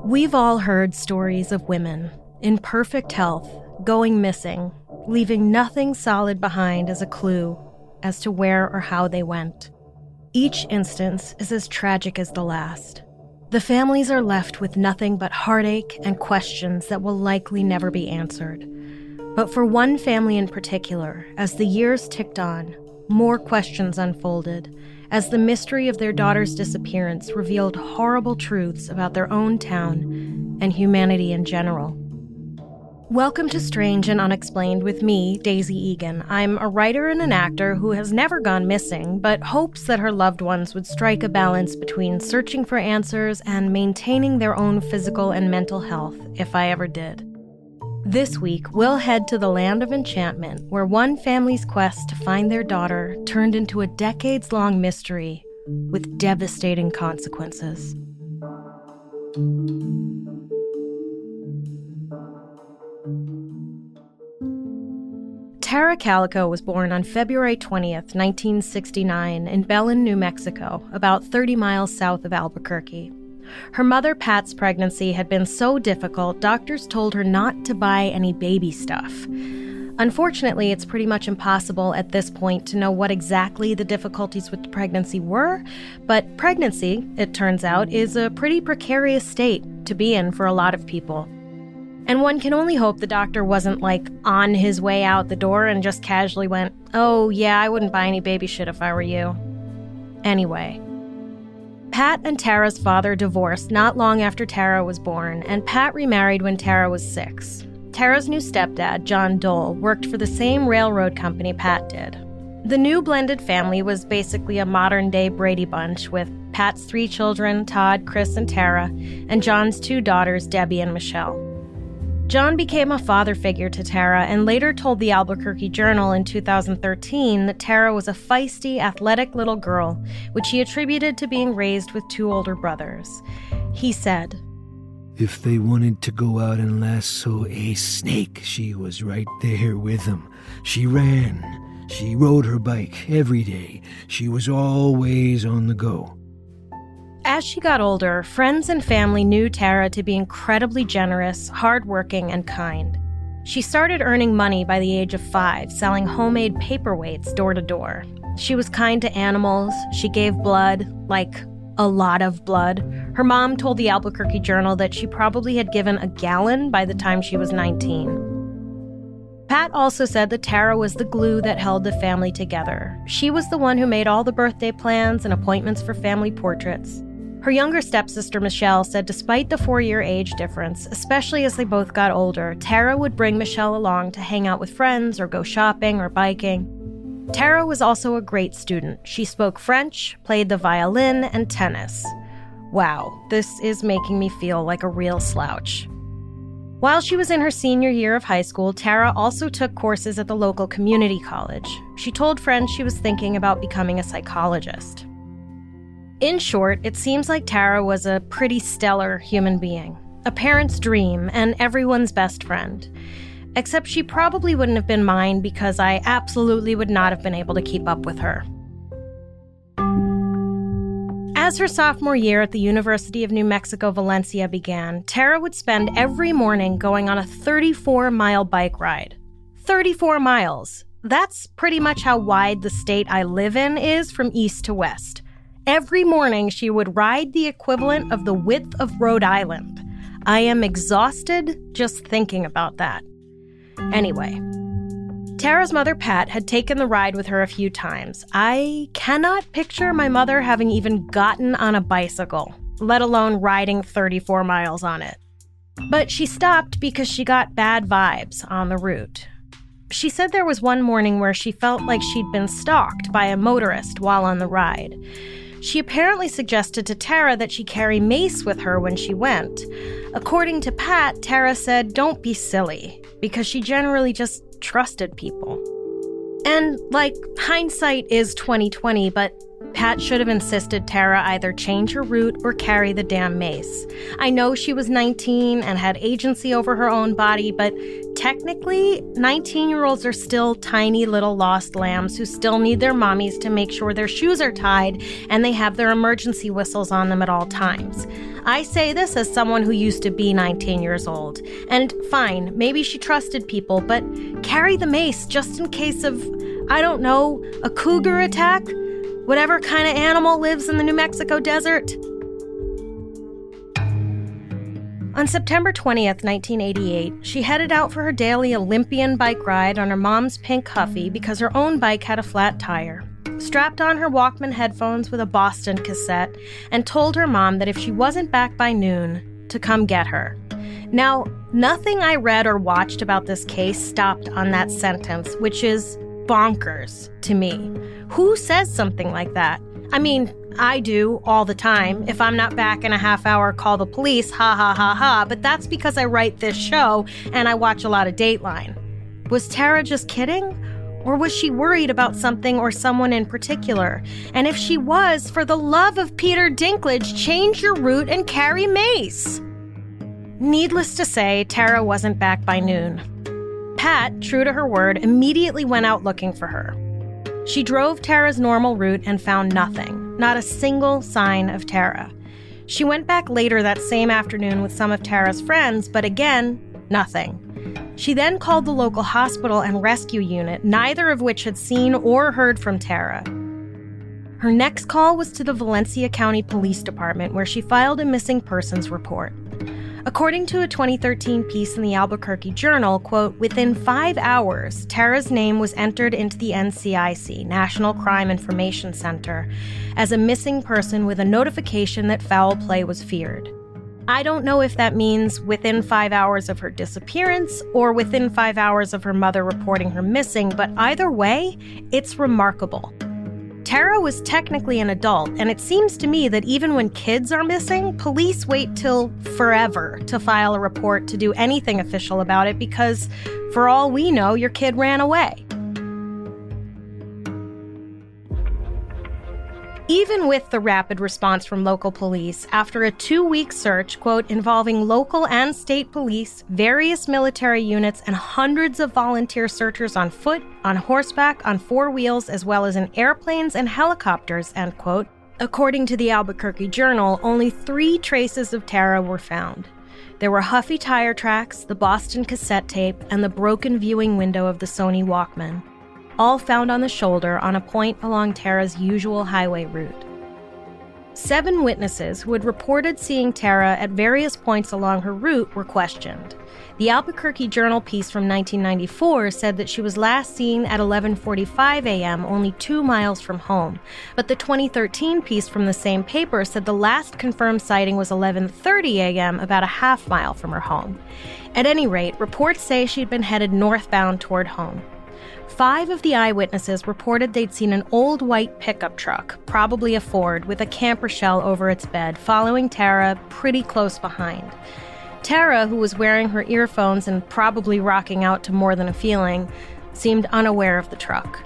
We've all heard stories of women in perfect health going missing, leaving nothing solid behind as a clue as to where or how they went. Each instance is as tragic as the last. The families are left with nothing but heartache and questions that will likely never be answered. But for one family in particular, as the years ticked on, more questions unfolded, as the mystery of their daughter's disappearance revealed horrible truths about their own town and humanity in general. Welcome to Strange and Unexplained with me, Daisy Egan. I'm a writer and an actor who has never gone missing, but hopes that her loved ones would strike a balance between searching for answers and maintaining their own physical and mental health, if I ever did. This week, we'll head to the land of enchantment, where one family's quest to find their daughter turned into a decades-long mystery with devastating consequences. Tara Calico was born on February 20th, 1969, in Belen, New Mexico, about 30 miles south of Albuquerque. Her mother, Pat's pregnancy had been so difficult, doctors told her not to buy any baby stuff. Unfortunately, it's pretty much impossible at this point to know what exactly the difficulties with the pregnancy were, but pregnancy, it turns out, is a pretty precarious state to be in for a lot of people. And one can only hope the doctor wasn't, on his way out the door and just casually went, "Oh, yeah, I wouldn't buy any baby shit if I were you." Anyway, Pat and Tara's father divorced not long after Tara was born, and Pat remarried when Tara was 6. Tara's new stepdad, John Dole, worked for the same railroad company Pat did. The new blended family was basically a modern-day Brady Bunch, with Pat's 3 children, Todd, Chris, and Tara, and John's 2 daughters, Debbie and Michelle. John became a father figure to Tara and later told the Albuquerque Journal in 2013 that Tara was a feisty, athletic little girl, which he attributed to being raised with 2 older brothers. He said, "If they wanted to go out and lasso a snake, she was right there with them. She ran. She rode her bike every day. She was always on the go." As she got older, friends and family knew Tara to be incredibly generous, hardworking, and kind. She started earning money by the age of 5, selling homemade paperweights door to door. She was kind to animals. She gave blood, a lot of blood. Her mom told the Albuquerque Journal that she probably had given a gallon by the time she was 19. Pat also said that Tara was the glue that held the family together. She was the one who made all the birthday plans and appointments for family portraits. Her younger stepsister, Michelle, said despite the 4-year age difference, especially as they both got older, Tara would bring Michelle along to hang out with friends or go shopping or biking. Tara was also a great student. She spoke French, played the violin, and tennis. Wow, this is making me feel like a real slouch. While she was in her senior year of high school, Tara also took courses at the local community college. She told friends she was thinking about becoming a psychologist. In short, it seems like Tara was a pretty stellar human being, a parent's dream, and everyone's best friend. Except she probably wouldn't have been mine because I absolutely would not have been able to keep up with her. As her sophomore year at the University of New Mexico, Valencia began, Tara would spend every morning going on a 34-mile bike ride. 34 miles. That's pretty much how wide the state I live in is from east to west. Every morning, she would ride the equivalent of the width of Rhode Island. I am exhausted just thinking about that. Anyway, Tara's mother, Pat, had taken the ride with her a few times. I cannot picture my mother having even gotten on a bicycle, let alone riding 34 miles on it. But she stopped because she got bad vibes on the route. She said there was one morning where she felt like she'd been stalked by a motorist while on the ride. She apparently suggested to Tara that she carry mace with her when she went. According to Pat, Tara said, "Don't be silly," because she generally just trusted people. And, hindsight is 20/20, but Pat should have insisted Tara either change her route or carry the damn mace. I know she was 19 and had agency over her own body, but technically, 19-year-olds are still tiny little lost lambs who still need their mommies to make sure their shoes are tied and they have their emergency whistles on them at all times. I say this as someone who used to be 19 years old. And fine, maybe she trusted people, but carry the mace just in case of, I don't know, a cougar attack? Whatever kind of animal lives in the New Mexico desert. On September 20th, 1988, she headed out for her daily Olympian bike ride on her mom's pink Huffy because her own bike had a flat tire. Strapped on her Walkman headphones with a Boston cassette, and told her mom that if she wasn't back by noon, to come get her. Now, nothing I read or watched about this case stopped on that sentence, which is bonkers to me. Who says something like that? I mean, I do all the time. If I'm not back in a half hour, call the police, ha ha ha ha, but that's because I write this show and I watch a lot of Dateline. Was Tara just kidding? Or was she worried about something or someone in particular? And if she was, for the love of Peter Dinklage, change your route and carry mace. Needless to say, Tara wasn't back by noon. Pat, true to her word, immediately went out looking for her. She drove Tara's normal route and found nothing, not a single sign of Tara. She went back later that same afternoon with some of Tara's friends, but again, nothing. She then called the local hospital and rescue unit, neither of which had seen or heard from Tara. Her next call was to the Valencia County Police Department, where she filed a missing persons report. According to a 2013 piece in the Albuquerque Journal, quote, within 5 hours, Tara's name was entered into the NCIC, National Crime Information Center, as a missing person with a notification that foul play was feared. I don't know if that means within 5 hours of her disappearance or within 5 hours of her mother reporting her missing, but either way, it's remarkable. Tara was technically an adult, and it seems to me that even when kids are missing, police wait till forever to file a report to do anything official about it because, for all we know, your kid ran away. Even with the rapid response from local police, after a 2-week search, quote, involving local and state police, various military units, and hundreds of volunteer searchers on foot, on horseback, on 4 wheels, as well as in airplanes and helicopters, end quote, according to the Albuquerque Journal, only 3 traces of Tara were found. There were Huffy tire tracks, the Boston cassette tape, and the broken viewing window of the Sony Walkman, all found on the shoulder on a point along Tara's usual highway route. 7 witnesses who had reported seeing Tara at various points along her route were questioned. The Albuquerque Journal piece from 1994 said that she was last seen at 11:45 a.m., only 2 miles from home, but the 2013 piece from the same paper said the last confirmed sighting was 11:30 a.m., about a half mile from her home. At any rate, reports say she'd been headed northbound toward home. 5 of the eyewitnesses reported they'd seen an old white pickup truck, probably a Ford, with a camper shell over its bed, following Tara pretty close behind. Tara, who was wearing her earphones and probably rocking out to More Than a Feeling, seemed unaware of the truck.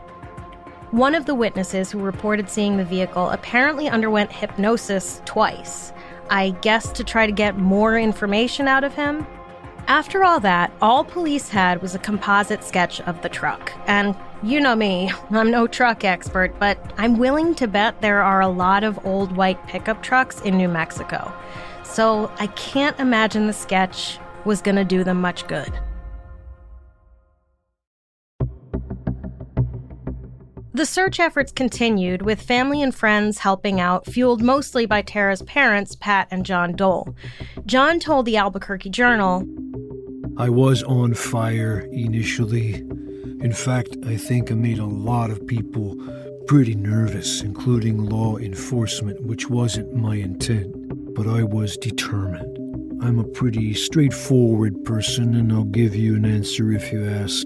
One of the witnesses who reported seeing the vehicle apparently underwent hypnosis twice, I guess to try to get more information out of him. After all that, all police had was a composite sketch of the truck. And you know me, I'm no truck expert, but I'm willing to bet there are a lot of old white pickup trucks in New Mexico. So I can't imagine the sketch was going to do them much good. The search efforts continued, with family and friends helping out, fueled mostly by Tara's parents, Pat and John Dole. John told the Albuquerque Journal, I was on fire initially. In fact, I think I made a lot of people pretty nervous, including law enforcement, which wasn't my intent, but I was determined. I'm a pretty straightforward person, and I'll give you an answer if you ask,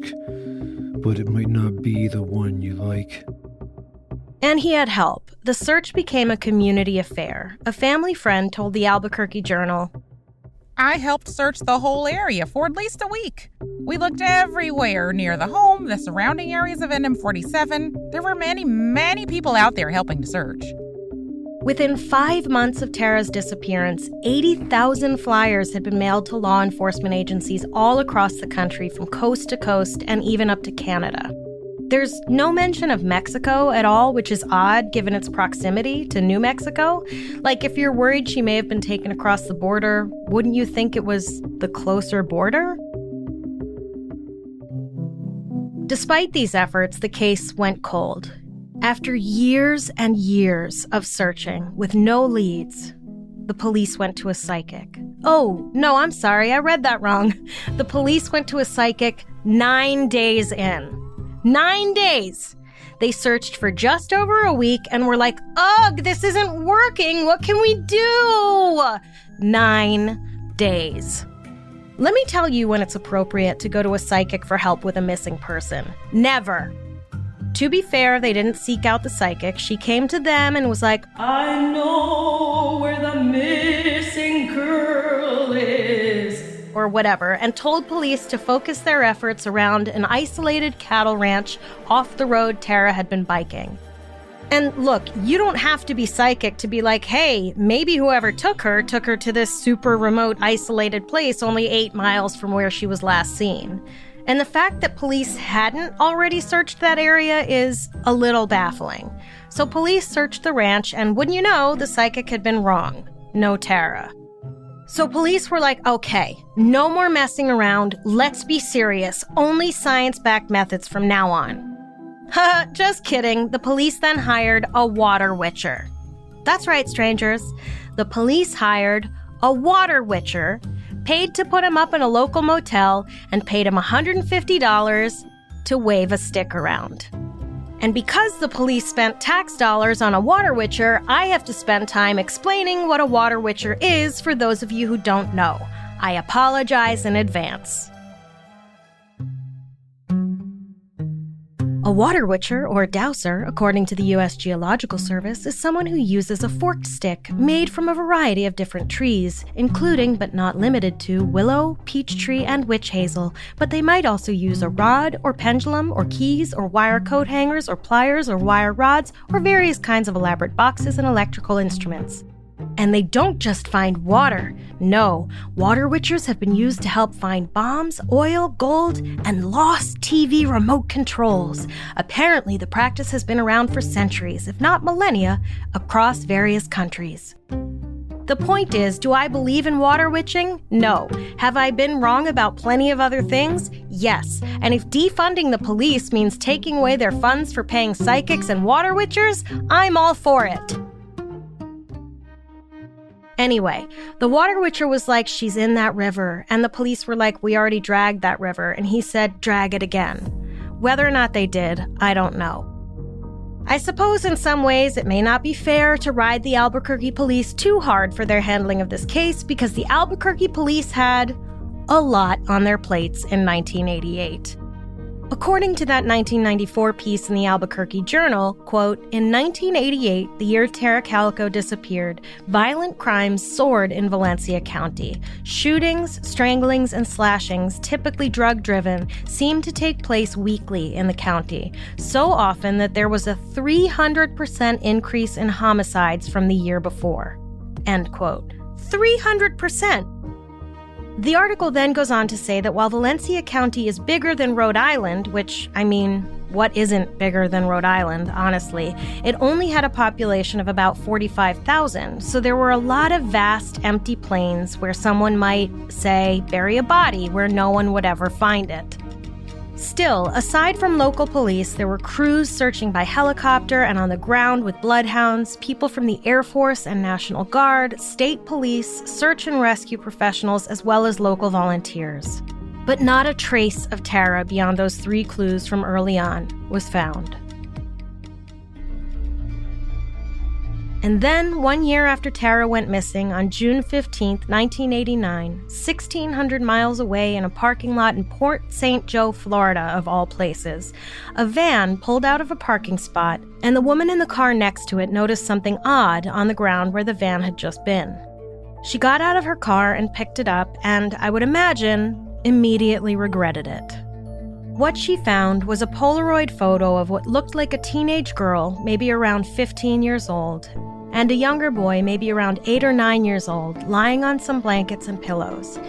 but it might not be the one you like. And he had help. The search became a community affair. A family friend told the Albuquerque Journal, I helped search the whole area for at least a week. We looked everywhere near the home, the surrounding areas of NM47. There were many, many people out there helping to search. Within 5 months of Tara's disappearance, 80,000 flyers had been mailed to law enforcement agencies all across the country from coast to coast and even up to Canada. There's no mention of Mexico at all, which is odd given its proximity to New Mexico. Like, if you're worried she may have been taken across the border, wouldn't you think it was the closer border? Despite these efforts, the case went cold. After years and years of searching with no leads, the police went to a psychic. Oh, no, I'm sorry, I read that wrong. The police went to a psychic 9 days in. 9 days! They searched for just over a week and were like, ugh, this isn't working, what can we do? 9 days. Let me tell you when it's appropriate to go to a psychic for help with a missing person. Never. To be fair, they didn't seek out the psychic. She came to them and was like, I know where the missing girl is, or whatever, and told police to focus their efforts around an isolated cattle ranch off the road Tara had been biking. And look, you don't have to be psychic to be like, hey, maybe whoever took her to this super remote, isolated place only 8 miles from where she was last seen. And the fact that police hadn't already searched that area is a little baffling. So police searched the ranch, and wouldn't you know, the psychic had been wrong. No Tara. So police were like, okay, no more messing around, let's be serious, only science-backed methods from now on. Haha, just kidding. The police then hired a water witcher. That's right, strangers. The police hired a water witcher, paid to put him up in a local motel, and paid him $150 to wave a stick around. And because the police spent tax dollars on a water witcher, I have to spend time explaining what a water witcher is for those of you who don't know. I apologize in advance. A water witcher, or dowser, according to the U.S. Geological Service, is someone who uses a forked stick made from a variety of different trees, including but not limited to willow, peach tree, and witch hazel, but they might also use a rod or pendulum or keys or wire coat hangers or pliers or wire rods or various kinds of elaborate boxes and electrical instruments. And they don't just find water. No, water witchers have been used to help find bombs, oil, gold, and lost TV remote controls. Apparently, the practice has been around for centuries, if not millennia, across various countries. The point is, do I believe in water witching? No. Have I been wrong about plenty of other things? Yes. And if defunding the police means taking away their funds for paying psychics and water witchers, I'm all for it. Anyway, the water witcher was like, she's in that river, and the police were like, we already dragged that river, and he said, drag it again. Whether or not they did, I don't know. I suppose in some ways it may not be fair to ride the Albuquerque police too hard for their handling of this case, because the Albuquerque police had a lot on their plates in 1988. According to that 1994 piece in the Albuquerque Journal, quote, in 1988, the year Tara Calico disappeared, violent crimes soared in Valencia County. Shootings, stranglings, and slashings, typically drug-driven, seemed to take place weekly in the county, so often that there was a 300% increase in homicides from the year before. End quote. 300%! The article then goes on to say that while Valencia County is bigger than Rhode Island, which, I mean, what isn't bigger than Rhode Island, honestly, it only had a population of about 45,000, so there were a lot of vast, empty plains where someone might, say, bury a body where no one would ever find it. Still, aside from local police, there were crews searching by helicopter and on the ground with bloodhounds, people from the Air Force and National Guard, state police, search and rescue professionals, as well as local volunteers. But not a trace of Tara beyond those 3 clues from early on was found. And then, 1 year after Tara went missing, on June 15, 1989, 1,600 miles away in a parking lot in Port St. Joe, Florida, of all places, a van pulled out of a parking spot, and the woman in the car next to it noticed something odd on the ground where the van had just been. She got out of her car and picked it up, and I would imagine immediately regretted it. What she found was a Polaroid photo of what looked like a teenage girl, maybe around 15 years old, and a younger boy, maybe around 8 or 9 years old, lying on some blankets and pillows.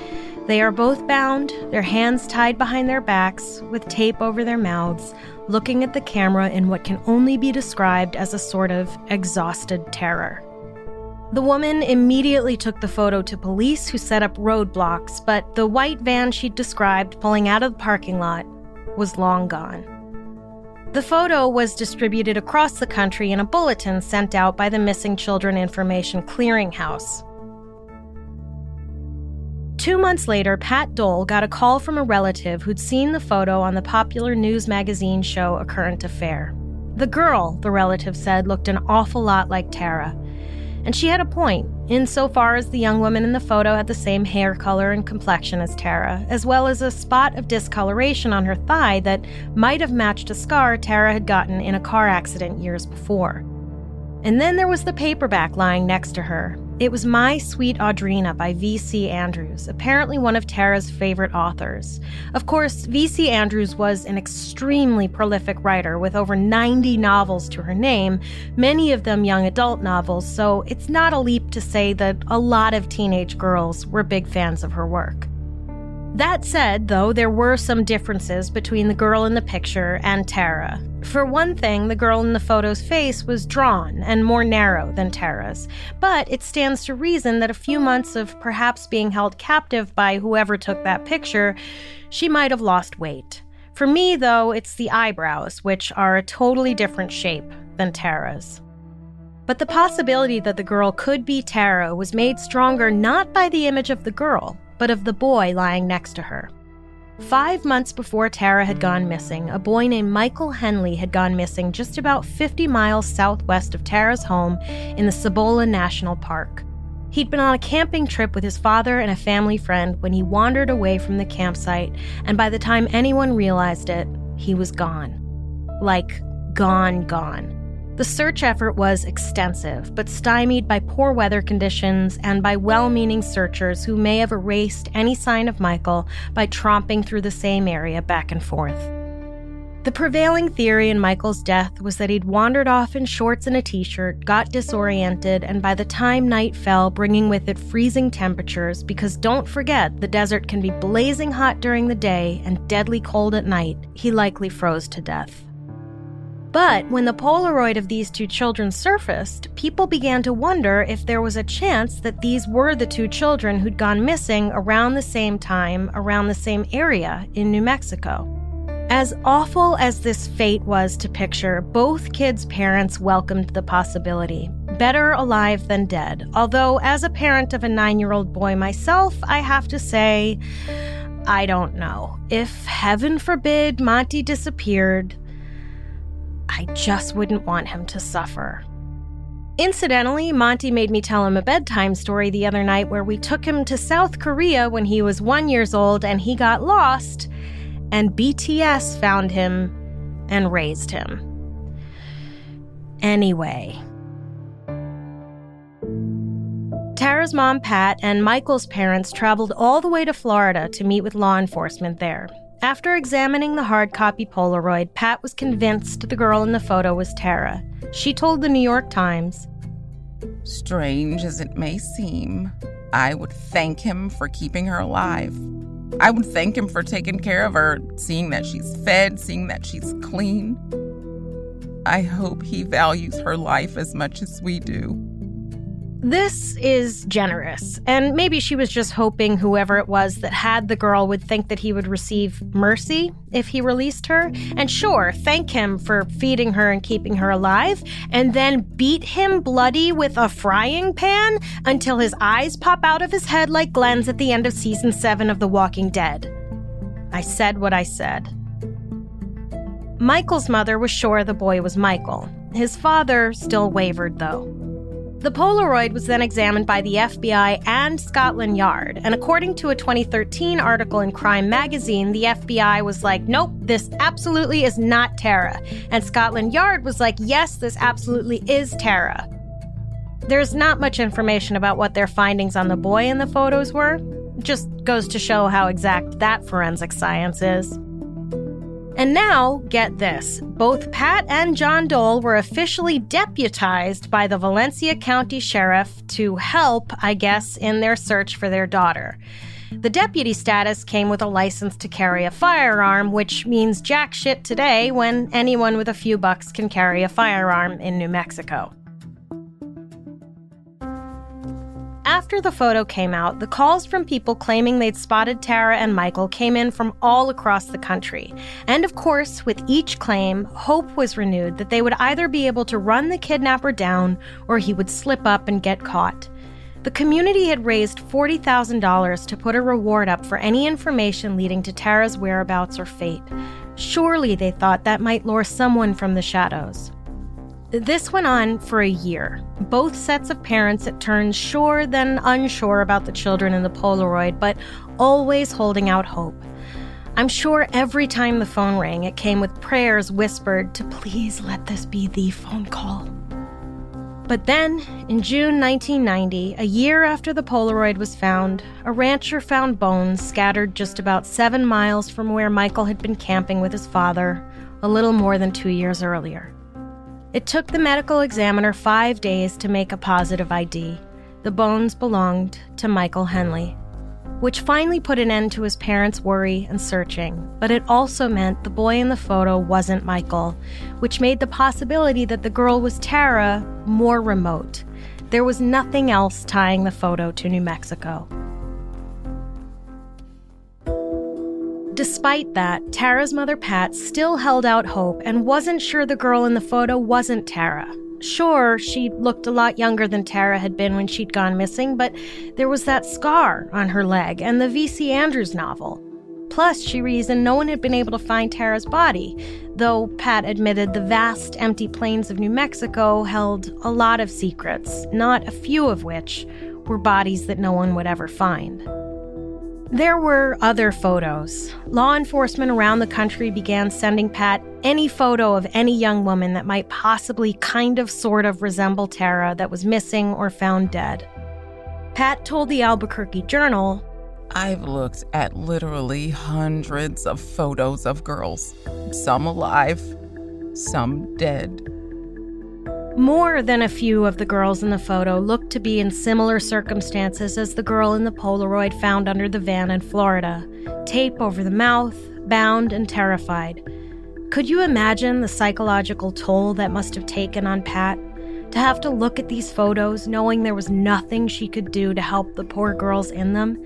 They are both bound, their hands tied behind their backs, with tape over their mouths, looking at the camera in what can only be described as a sort of exhausted terror. The woman immediately took the photo to police, who set up roadblocks, but the white van she'd described pulling out of the parking lot was long gone. The photo was distributed across the country in a bulletin sent out by the Missing Children Information Clearinghouse. 2 months later, Pat Dole got a call from a relative who'd seen the photo on the popular news magazine show A Current Affair. The girl, the relative said, looked an awful lot like Tara. And she had a point, insofar as the young woman in the photo had the same hair color and complexion as Tara, as well as a spot of discoloration on her thigh that might have matched a scar Tara had gotten in a car accident years before. And then there was the paperback lying next to her. It was My Sweet Audrina by V.C. Andrews, apparently one of Tara's favorite authors. Of course, V.C. Andrews was an extremely prolific writer with over 90 novels to her name, many of them young adult novels, so it's not a leap to say that a lot of teenage girls were big fans of her work. That said, though, there were some differences between the girl in the picture and Tara. For one thing, the girl in the photo's face was drawn and more narrow than Tara's, but it stands to reason that a few months of perhaps being held captive by whoever took that picture, she might have lost weight. For me, though, it's the eyebrows, which are a totally different shape than Tara's. But the possibility that the girl could be Tara was made stronger not by the image of the girl, but of the boy lying next to her. 5 months before Tara had gone missing, a boy named Michael Henley had gone missing just about 50 miles southwest of Tara's home in the Cibola National Park. He'd been on a camping trip with his father and a family friend when he wandered away from the campsite, and by the time anyone realized it, he was gone. Like, gone. The search effort was extensive, but stymied by poor weather conditions and by well-meaning searchers who may have erased any sign of Michael by tromping through the same area back and forth. The prevailing theory in Michael's death was that he'd wandered off in shorts and a t-shirt, got disoriented, and by the time night fell, bringing with it freezing temperatures, because don't forget, the desert can be blazing hot during the day and deadly cold at night, he likely froze to death. But when the Polaroid of these two children surfaced, people began to wonder if there was a chance that these were the two children who'd gone missing around the same time, around the same area in New Mexico. As awful as this fate was to picture, both kids' parents welcomed the possibility. Better alive than dead. Although, as a parent of a 9-year-old boy myself, I have to say, I don't know. If, heaven forbid, Monty disappeared, I just wouldn't want him to suffer. Incidentally, Monty made me tell him a bedtime story the other night where we took him to South Korea when he was 1 year old and he got lost, and BTS found him and raised him. Anyway. Tara's mom, Pat, and Michael's parents traveled all the way to Florida to meet with law enforcement there. After examining the hard copy Polaroid, Pat was convinced the girl in the photo was Tara. She told the New York Times, "Strange as it may seem, I would thank him for keeping her alive. I would thank him for taking care of her, seeing that she's fed, seeing that she's clean. I hope he values her life as much as we do." This is generous, and maybe she was just hoping whoever it was that had the girl would think that he would receive mercy if he released her. And sure, thank him for feeding her and keeping her alive, and then beat him bloody with a frying pan until his eyes pop out of his head like Glenn's at the end of season 7 of The Walking Dead. I said what I said. Michael's mother was sure the boy was Michael. His father still wavered, though. The Polaroid was then examined by the FBI and Scotland Yard, and according to a 2013 article in Crime Magazine, the FBI was like, nope, this absolutely is not Tara. And Scotland Yard was like, yes, this absolutely is Tara. There's not much information about what their findings on the boy in the photos were. Just goes to show how exact that forensic science is. And now, get this, both Pat and John Dole were officially deputized by the Valencia County Sheriff to help, I guess, in their search for their daughter. The deputy status came with a license to carry a firearm, which means jack shit today when anyone with a few bucks can carry a firearm in New Mexico. After the photo came out, the calls from people claiming they'd spotted Tara and Michael came in from all across the country. And of course, with each claim, hope was renewed that they would either be able to run the kidnapper down or he would slip up and get caught. The community had raised $40,000 to put a reward up for any information leading to Tara's whereabouts or fate. Surely, they thought, that might lure someone from the shadows. This went on for a year. Both sets of parents at turns sure then unsure about the children in the Polaroid, but always holding out hope. I'm sure every time the phone rang, it came with prayers whispered to please let this be the phone call. But then, in June 1990, a year after the Polaroid was found, a rancher found bones scattered just about 7 miles from where Michael had been camping with his father a little more than 2 years earlier. It took the medical examiner 5 days to make a positive ID. The bones belonged to Michael Henley, which finally put an end to his parents' worry and searching. But it also meant the boy in the photo wasn't Michael, which made the possibility that the girl was Tara more remote. There was nothing else tying the photo to New Mexico. Despite that, Tara's mother Pat still held out hope and wasn't sure the girl in the photo wasn't Tara. Sure, she looked a lot younger than Tara had been when she'd gone missing, but there was that scar on her leg and the V.C. Andrews novel. Plus, she reasoned no one had been able to find Tara's body, though Pat admitted the vast empty plains of New Mexico held a lot of secrets, not a few of which were bodies that no one would ever find. There were other photos. Law enforcement around the country began sending Pat any photo of any young woman that might possibly sort of resemble Tara that was missing or found dead. Pat told the Albuquerque Journal, I've looked at literally hundreds of photos of girls, some alive, some dead. More than a few of the girls in the photo looked to be in similar circumstances as the girl in the Polaroid found under the van in Florida. Tape over the mouth, bound and terrified. Could you imagine the psychological toll that must have taken on Pat? To have to look at these photos knowing there was nothing she could do to help the poor girls in them?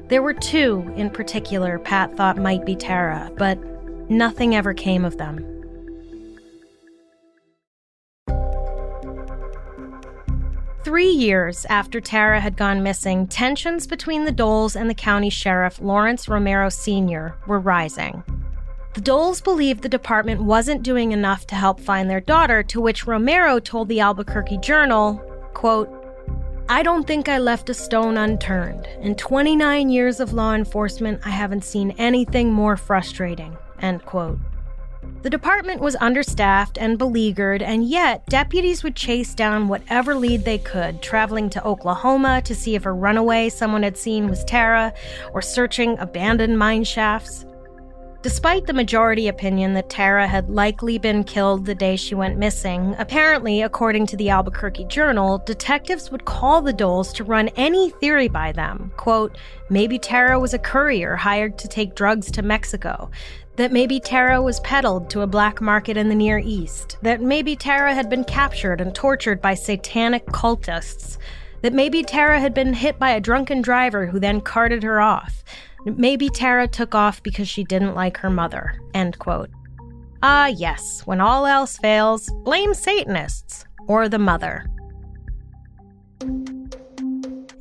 There were 2 in particular Pat thought might be Tara, but nothing ever came of them. Three years after Tara had gone missing, tensions between the Doles and the county sheriff, Lawrence Romero Sr., were rising. The Doles believed the department wasn't doing enough to help find their daughter, to which Romero told the Albuquerque Journal, quote, I don't think I left a stone unturned. In 29 years of law enforcement, I haven't seen anything more frustrating, end quote. The department was understaffed and beleaguered, and yet deputies would chase down whatever lead they could, traveling to Oklahoma to see if a runaway someone had seen was Tara, or searching abandoned mine shafts. Despite the majority opinion that Tara had likely been killed the day she went missing, apparently, according to the Albuquerque Journal, detectives would call the Doles to run any theory by them. Quote, maybe Tara was a courier hired to take drugs to Mexico. That maybe Tara was peddled to a black market in the Near East. That maybe Tara had been captured and tortured by satanic cultists. That maybe Tara had been hit by a drunken driver who then carted her off. Maybe Tara took off because she didn't like her mother, end quote. Ah, yes, when all else fails, blame Satanists or the mother.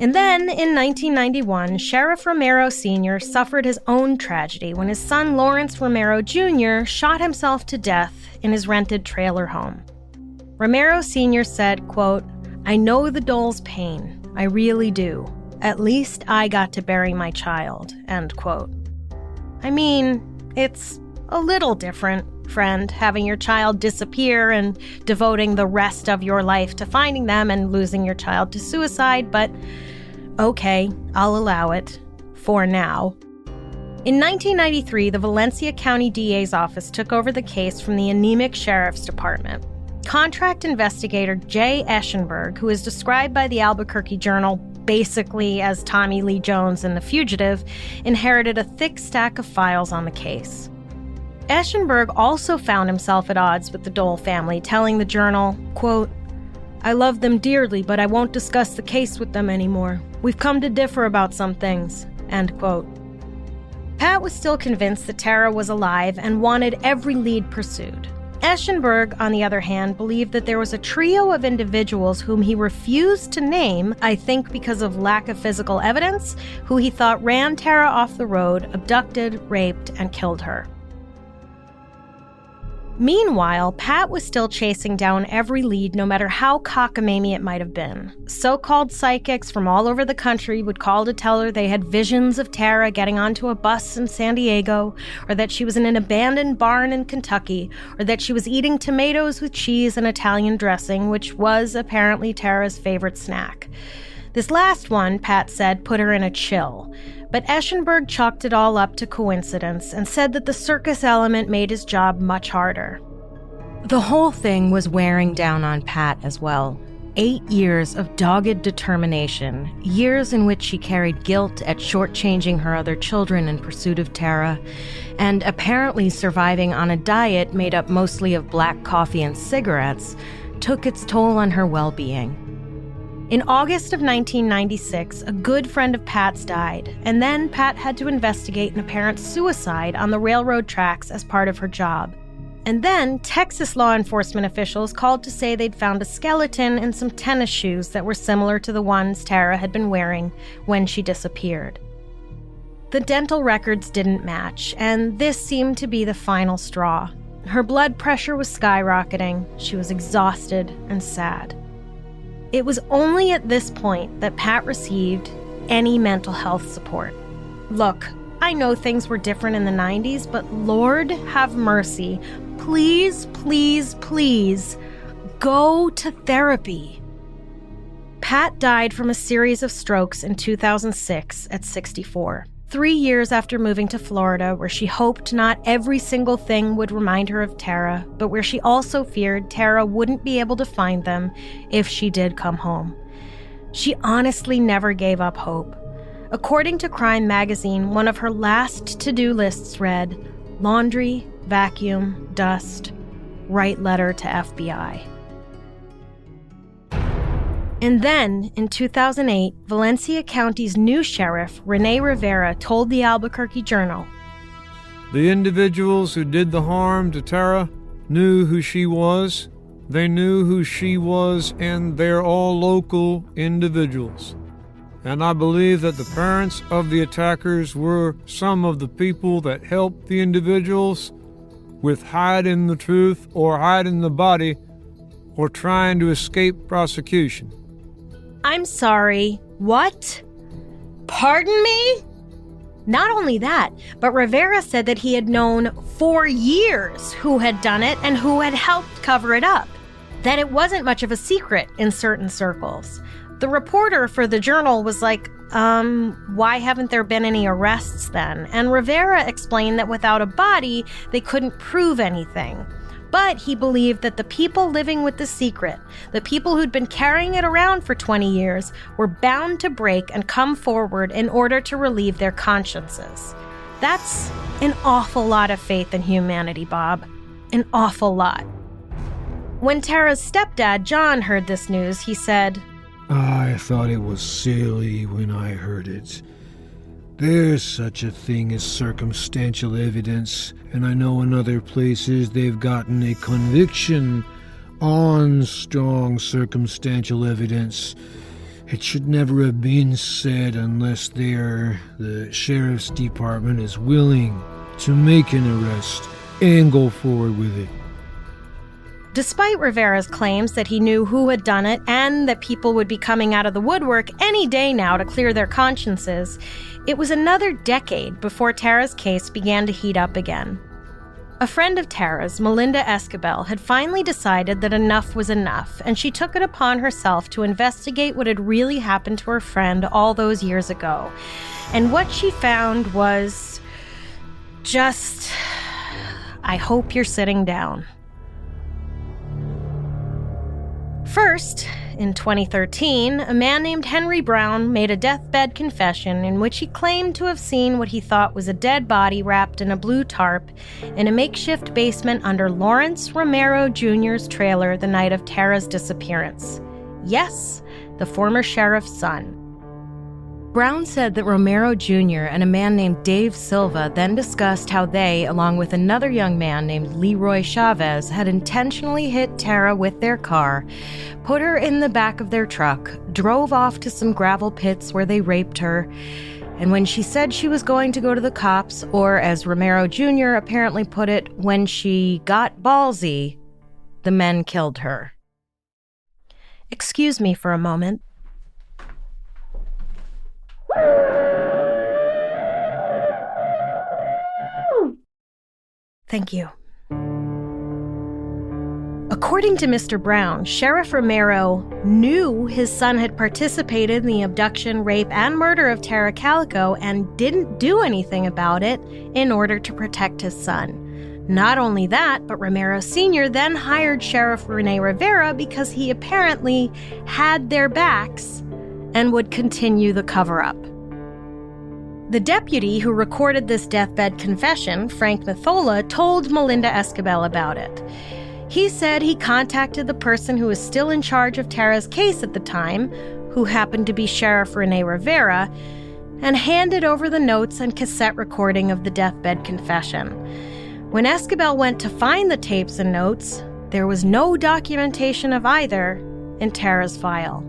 And then, in 1991, Sheriff Romero Sr. suffered his own tragedy when his son Lawrence Romero Jr. shot himself to death in his rented trailer home. Romero Sr. said, quote, I know the Dole's pain. I really do. At least I got to bury my child, end quote. I mean, it's a little different, friend, having your child disappear and devoting the rest of your life to finding them and losing your child to suicide, but okay, I'll allow it. for now. In 1993, the Valencia County DA's office took over the case from the anemic sheriff's department. Contract investigator Jay Eschenberg, who is described by the Albuquerque Journal basically as Tommy Lee Jones in The Fugitive, inherited a thick stack of files on the case. Eschenberg also found himself at odds with the Dole family, telling the Journal, quote, "I love them dearly, but I won't discuss the case with them anymore. We've come to differ about some things," end quote. Pat was still convinced that Tara was alive and wanted every lead pursued. Eschenberg, on the other hand, believed that there was a trio of individuals whom he refused to name, I think because of lack of physical evidence, who he thought ran Tara off the road, abducted, raped, and killed her. Meanwhile, Pat was still chasing down every lead, no matter how cockamamie it might have been. So-called psychics from all over the country would call to tell her they had visions of Tara getting onto a bus in San Diego, or that she was in an abandoned barn in Kentucky, or that she was eating tomatoes with cheese and Italian dressing, which was apparently Tara's favorite snack. This last one, Pat said, put her in a chill. But Eschenberg chalked it all up to coincidence and said that the circus element made his job much harder. The whole thing was wearing down on Pat as well. 8 years of dogged determination, years in which she carried guilt at shortchanging her other children in pursuit of Tara, and apparently surviving on a diet made up mostly of black coffee and cigarettes, took its toll on her well-being. In August of 1996, a good friend of Pat's died, and then Pat had to investigate an apparent suicide on the railroad tracks as part of her job. And then Texas law enforcement officials called to say they'd found a skeleton in some tennis shoes that were similar to the ones Tara had been wearing when she disappeared. The dental records didn't match, and this seemed to be the final straw. Her blood pressure was skyrocketing, she was exhausted and sad. It was only at this point that Pat received any mental health support. Look, I know things were different in the 90s, but Lord have mercy. Please, please, please, go to therapy. Pat died from a series of strokes in 2006 at 64. 3 years after moving to Florida, where she hoped not every single thing would remind her of Tara, but where she also feared Tara wouldn't be able to find them if she did come home. She honestly never gave up hope. According to Crime Magazine, one of her last to-do lists read, laundry, vacuum, dust, write letter to FBI. And then, in 2008, Valencia County's new sheriff, Rene Rivera, told the Albuquerque Journal, "The individuals who did the harm to Tara knew who she was. They knew who she was, and they're all local individuals. And I believe that the parents of the attackers were some of the people that helped the individuals with hiding the truth or hiding the body or trying to escape prosecution." I'm sorry, what? Pardon me? Not only that, but Rivera said that he had known for years who had done it and who had helped cover it up. That it wasn't much of a secret in certain circles. The reporter for the Journal was like, why haven't there been any arrests then? And Rivera explained that without a body, they couldn't prove anything. But he believed that the people living with the secret, the people who'd been carrying it around for 20 years, were bound to break and come forward in order to relieve their consciences. That's an awful lot of faith in humanity, Bob. An awful lot. When Tara's stepdad, John, heard this news, he said, I thought it was silly when I heard it. There's such a thing as circumstantial evidence, and I know in other places they've gotten a conviction on strong circumstantial evidence. It should never have been said unless the sheriff's department is willing to make an arrest and go forward with it. Despite Rivera's claims that he knew who had done it and that people would be coming out of the woodwork any day now to clear their consciences, it was another decade before Tara's case began to heat up again. A friend of Tara's, Melinda Escabel, had finally decided that enough was enough, and she took it upon herself to investigate what had really happened to her friend all those years ago. And what she found was just... I hope you're sitting down. First, in 2013, a man named Henry Brown made a deathbed confession in which he claimed to have seen what he thought was a dead body wrapped in a blue tarp in a makeshift basement under Lawrence Romero Jr.'s trailer the night of Tara's disappearance. Yes, the former sheriff's son. Brown said that Romero Jr. and a man named Dave Silva then discussed how they, along with another young man named Leroy Chavez, had intentionally hit Tara with their car, put her in the back of their truck, drove off to some gravel pits where they raped her, and when she said she was going to go to the cops, or as Romero Jr. apparently put it, when she got ballsy, the men killed her. Excuse me for a moment. Thank you. According to Mr. Brown, Sheriff Romero knew his son had participated in the abduction, rape, and murder of Tara Calico and didn't do anything about it in order to protect his son. Not only that, but Romero Sr. then hired Sheriff Rene Rivera because he apparently had their backs and would continue the cover-up. The deputy who recorded this deathbed confession, Frank Mathola, told Melinda Escabel about it. He said he contacted the person who was still in charge of Tara's case at the time, who happened to be Sheriff Rene Rivera, and handed over the notes and cassette recording of the deathbed confession. When Escabel went to find the tapes and notes, there was no documentation of either in Tara's file.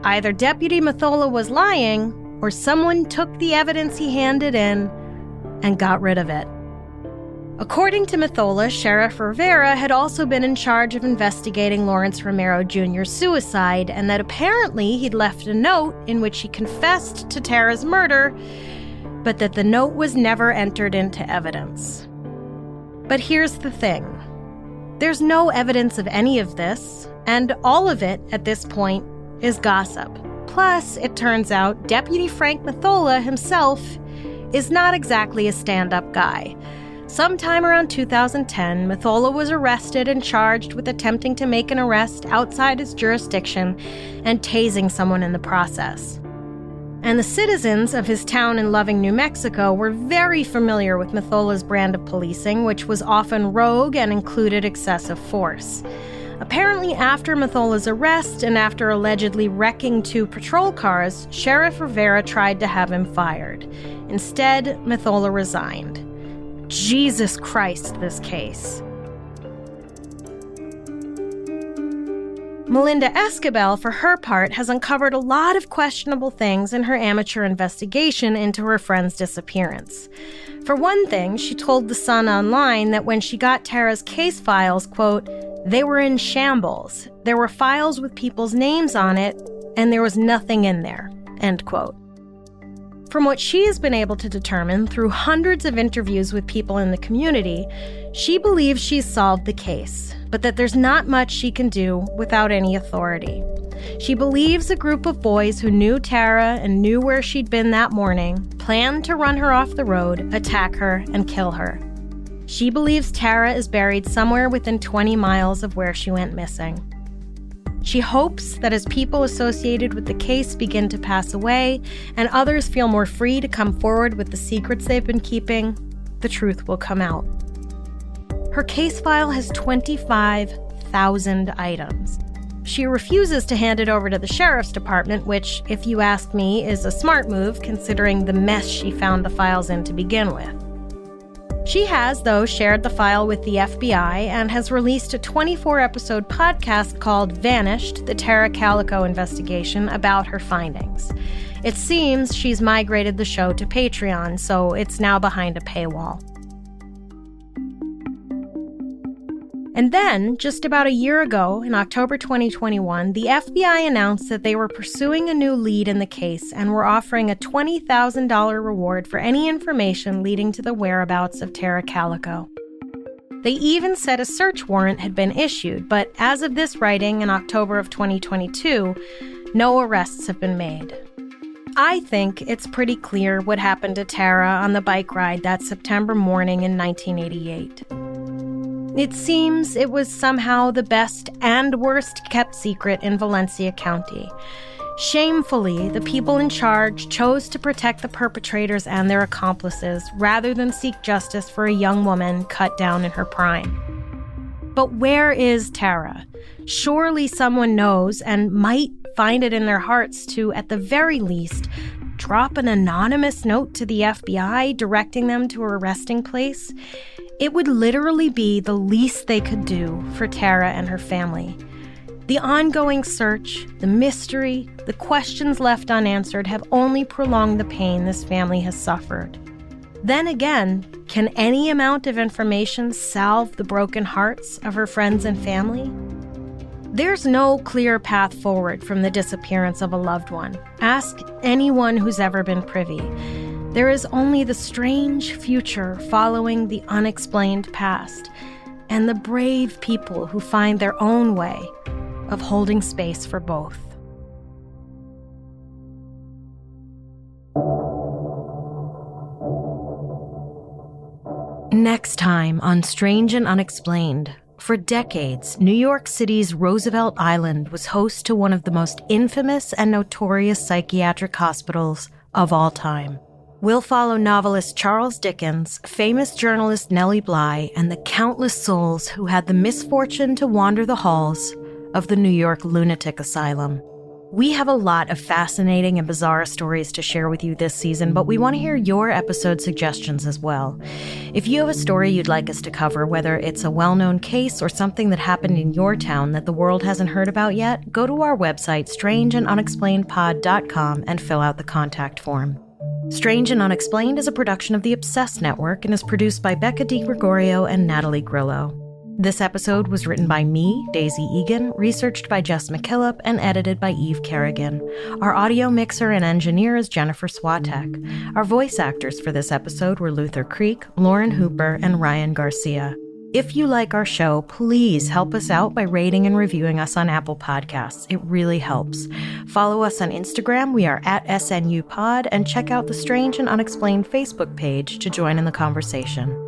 Either Deputy Mathola was lying, or someone took the evidence he handed in and got rid of it. According to Mathola, Sheriff Rivera had also been in charge of investigating Lawrence Romero Jr.'s suicide, and that apparently he'd left a note in which he confessed to Tara's murder, but that the note was never entered into evidence. But here's the thing. There's no evidence of any of this, and all of it, at this point, is gossip. Plus, it turns out, Deputy Frank Mathola himself is not exactly a stand-up guy. Sometime around 2010, Mathola was arrested and charged with attempting to make an arrest outside his jurisdiction and tasing someone in the process. And the citizens of his town in Loving, New Mexico were very familiar with Mathola's brand of policing, which was often rogue and included excessive force. Apparently, after Mathola's arrest and after allegedly wrecking 2 patrol cars, Sheriff Rivera tried to have him fired. Instead, Mathola resigned. Jesus Christ, this case. Melinda Escabel, for her part, has uncovered a lot of questionable things in her amateur investigation into her friend's disappearance. For one thing, she told The Sun online that when she got Tara's case files, quote, they were in shambles. There were files with people's names on it, and there was nothing in there, end quote. From what she has been able to determine through hundreds of interviews with people in the community, she believes she's solved the case, but that there's not much she can do without any authority. She believes a group of boys who knew Tara and knew where she'd been that morning planned to run her off the road, attack her, and kill her. She believes Tara is buried somewhere within 20 miles of where she went missing. She hopes that as people associated with the case begin to pass away and others feel more free to come forward with the secrets they've been keeping, the truth will come out. Her case file has 25,000 items. She refuses to hand it over to the sheriff's department, which, if you ask me, is a smart move considering the mess she found the files in to begin with. She has, though, shared the file with the FBI and has released a 24-episode podcast called Vanished, the Tara Calico investigation, about her findings. It seems she's migrated the show to Patreon, so it's now behind a paywall. And then, just about a year ago, in October 2021, the FBI announced that they were pursuing a new lead in the case and were offering a $20,000 reward for any information leading to the whereabouts of Tara Calico. They even said a search warrant had been issued, but as of this writing in October of 2022, no arrests have been made. I think it's pretty clear what happened to Tara on the bike ride that September morning in 1988. It seems it was somehow the best and worst kept secret in Valencia County. Shamefully, the people in charge chose to protect the perpetrators and their accomplices rather than seek justice for a young woman cut down in her prime. But where is Tara? Surely someone knows and might find it in their hearts to, at the very least, drop an anonymous note to the FBI directing them to her resting place. It would literally be the least they could do for Tara and her family. The ongoing search, the mystery, the questions left unanswered have only prolonged the pain this family has suffered. Then again, can any amount of information salve the broken hearts of her friends and family? There's no clear path forward from the disappearance of a loved one. Ask anyone who's ever been privy. There is only the strange future following the unexplained past, and the brave people who find their own way of holding space for both. Next time on Strange and Unexplained. For decades, New York City's Roosevelt Island was host to one of the most infamous and notorious psychiatric hospitals of all time. We'll follow novelist Charles Dickens, famous journalist Nellie Bly, and the countless souls who had the misfortune to wander the halls of the New York Lunatic Asylum. We have a lot of fascinating and bizarre stories to share with you this season, but we want to hear your episode suggestions as well. If you have a story you'd like us to cover, whether it's a well-known case or something that happened in your town that the world hasn't heard about yet, go to our website, strangeandunexplainedpod.com, and fill out the contact form. Strange and Unexplained is a production of the Obsessed Network and is produced by Becca DiGregorio and Natalie Grillo. This episode was written by me, Daisy Egan, researched by Jess McKillop, and edited by Eve Kerrigan. Our audio mixer and engineer is Jennifer Swatek. Our voice actors for this episode were Luther Creek, Lauren Hooper, and Ryan Garcia. If you like our show, please help us out by rating and reviewing us on Apple Podcasts. It really helps. Follow us on Instagram. We are at SNUPod, and check out the Strange and Unexplained Facebook page to join in the conversation.